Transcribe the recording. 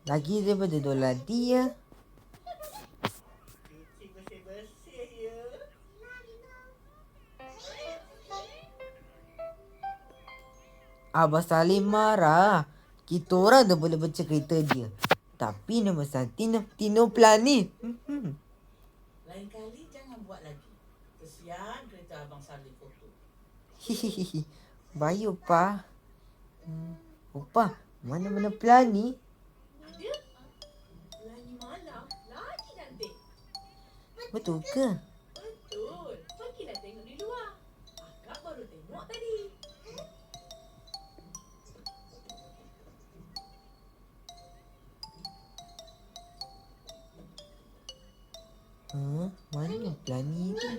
Lagi daripada Doladi ya. Cuci bersih-bersih ya. Abah Salim marah. Kita orang dah boleh baca kereta dia. Tapi nama Santi Tino Planet. Lain kali jangan buat lagi. Kesian kereta Abang Salim foto. Hihihi. Bayu pa. Opa, mana-mana Plani? Ada? Lagi malam, lagi cantik. Betul ke? Betul. Pergilah tengok di luar. Akak baru tengok tadi. Mana Plani tu?